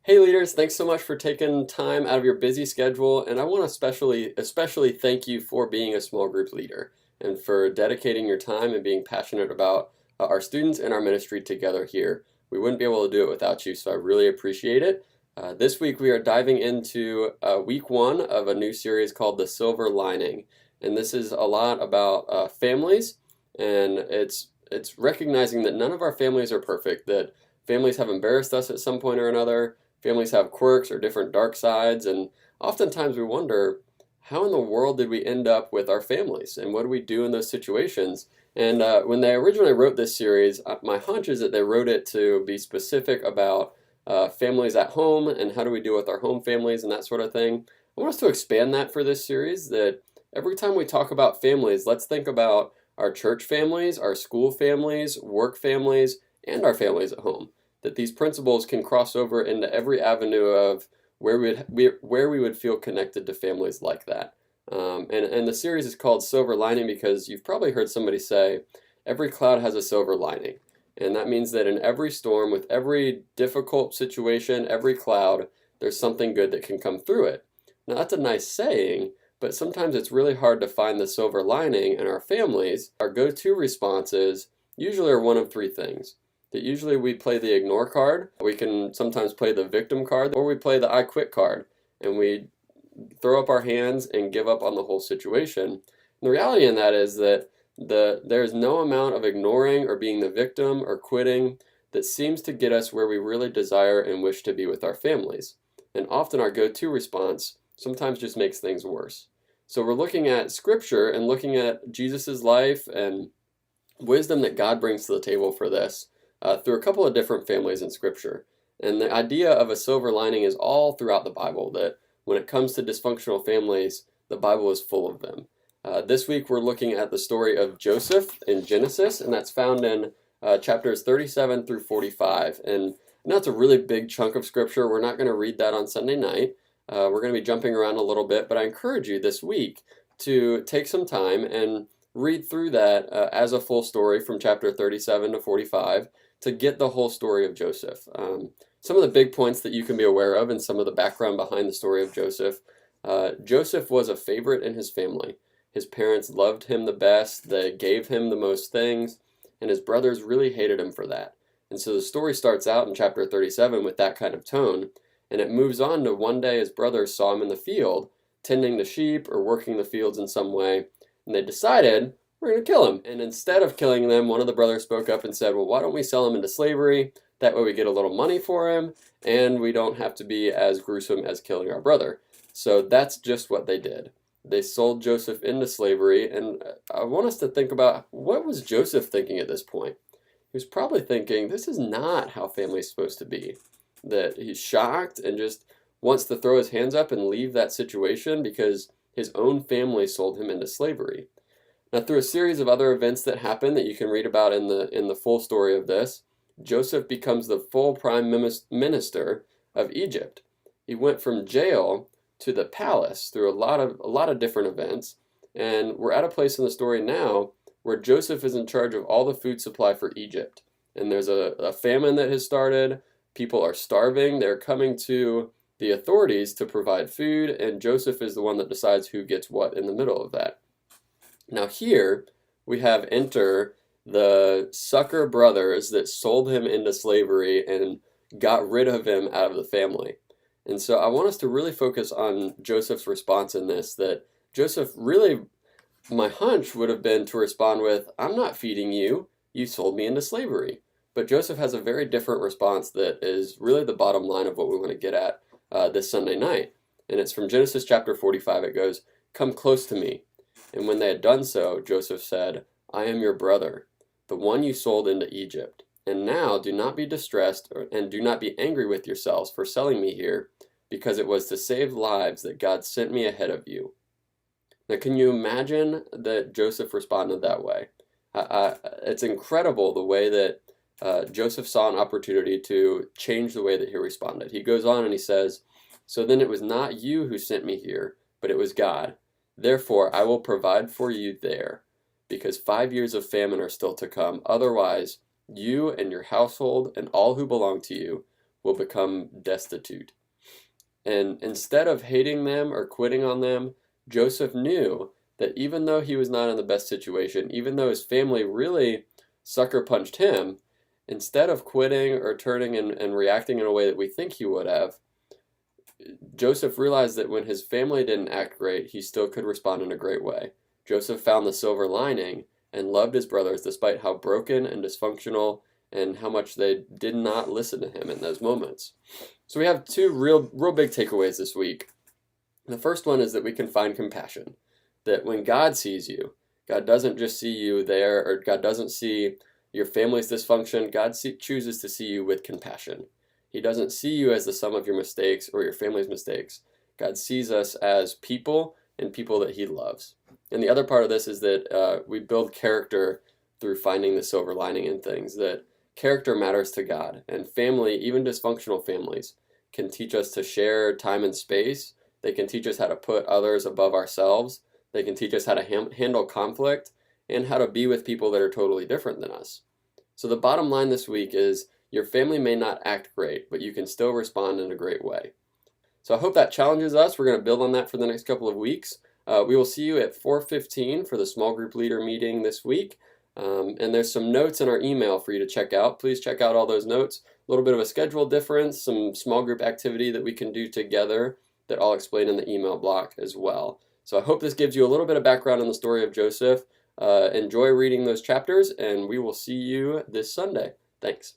Hey leaders, thanks so much for taking time out of your busy schedule, and I want to especially thank you for being a small group leader and for dedicating your time and being passionate about our students and our ministry together here. We wouldn't be able to do it without you, so I really appreciate it. This week we are diving into week one of a new series called The Silver Lining, and this is a lot about families, and it's recognizing that none of our families are perfect, that families have embarrassed us at some point or another. Families have quirks or different dark sides, and oftentimes we wonder, how in the world did we end up with our families, and what do we do in those situations? And when they originally wrote this series, my hunch is that they wrote it to be specific about families at home and how do we deal with our home families and that sort of thing. I want us to expand that for this series, that every time we talk about families, let's think about our church families, our school families, work families, and our families at home, that these principles can cross over into every avenue of where we would feel connected to families like that. And the series is called Silver Lining because you've probably heard somebody say, every cloud has a silver lining. And that means that in every storm, with every difficult situation, every cloud, there's something good that can come through it. Now, that's a nice saying, but sometimes it's really hard to find the silver lining in our families. Our go-to responses usually are one of three things. That usually we play the ignore card, we can sometimes play the victim card, or we play the I quit card, and we throw up our hands and give up on the whole situation. And the reality in that is that there's no amount of ignoring or being the victim or quitting that seems to get us where we really desire and wish to be with our families. And often our go-to response sometimes just makes things worse. So we're looking at scripture and looking at Jesus's life and wisdom that God brings to the table for this through a couple of different families in scripture. And the idea of a silver lining is all throughout the Bible, that when it comes to dysfunctional families, the Bible is full of them. This week we're looking at the story of Joseph in Genesis, and that's found in chapters 37 through 45. And that's a really big chunk of scripture. We're not going to read that on Sunday night. We're going to be jumping around a little bit, but I encourage you this week to take some time and read through that as a full story from chapter 37 to 45 to get the whole story of Joseph. Some of the big points that you can be aware of and some of the background behind the story of Joseph. Joseph was a favorite in his family. His parents loved him the best, they gave him the most things, and his brothers really hated him for that. And so the story starts out in chapter 37 with that kind of tone, and it moves on to one day his brothers saw him in the field, tending the sheep or working the fields in some way, and they decided, we're going to kill him. And instead of killing them, one of the brothers spoke up and said, well, why don't we sell him into slavery? That way we get a little money for him, and we don't have to be as gruesome as killing our brother. So that's just what they did. They sold Joseph into slavery, and I want us to think about, what was Joseph thinking at this point? He was probably thinking, this is not how family's supposed to be. That he's shocked and just wants to throw his hands up and leave that situation because his own family sold him into slavery. Now, through a series of other events that happen that you can read about in the full story of this, Joseph becomes the full prime minister of Egypt. He went from jail to the palace through a lot of different events, and we're at a place in the story now where Joseph is in charge of all the food supply for Egypt. And there's a famine that has started. People are starving. They're coming to the authorities to provide food, and Joseph is the one that decides who gets what in the middle of that. Now here we have enter the sucker brothers that sold him into slavery and got rid of him out of the family. And so I want us to really focus on Joseph's response in this, that Joseph really, my hunch would have been to respond with, I'm not feeding you, you sold me into slavery. But Joseph has a very different response that is really the bottom line of what we want to get at this Sunday night. And it's from Genesis chapter 45. It goes, come close to me. And when they had done so, Joseph said, I am your brother, the one you sold into Egypt. And now do not be distressed and do not be angry with yourselves for selling me here, because it was to save lives that God sent me ahead of you. Now, can you imagine that Joseph responded that way? It's incredible the way that Joseph saw an opportunity to change the way that he responded. He goes on and he says, so then it was not you who sent me here, but it was God. Therefore, I will provide for you there, because 5 years of famine are still to come. Otherwise, you and your household and all who belong to you will become destitute. And instead of hating them or quitting on them, Joseph knew that even though he was not in the best situation, even though his family really sucker punched him, instead of quitting or turning and reacting in a way that we think he would have, Joseph realized that when his family didn't act great, he still could respond in a great way. Joseph found the silver lining and loved his brothers despite how broken and dysfunctional and how much they did not listen to him in those moments. So we have two real big takeaways this week. The first one is that we can find compassion. That when God sees you, God doesn't just see you there, or God doesn't see your family's dysfunction. God chooses to see you with compassion. He doesn't see you as the sum of your mistakes or your family's mistakes. God sees us as people and people that he loves. And the other part of this is that we build character through finding the silver lining in things, that character matters to God. And family, even dysfunctional families, can teach us to share time and space. They can teach us how to put others above ourselves. They can teach us how to handle conflict and how to be with people that are totally different than us. So the bottom line this week is your family may not act great, but you can still respond in a great way. So I hope that challenges us. We're going to build on that for the next couple of weeks. We will see you at 4:15 for the small group leader meeting this week. And there's some notes in our email for you to check out. Please check out all those notes. A little bit of a schedule difference, some small group activity that we can do together that I'll explain in the email block as well. So I hope this gives you a little bit of background on the story of Joseph. Enjoy reading those chapters, and we will see you this Sunday. Thanks.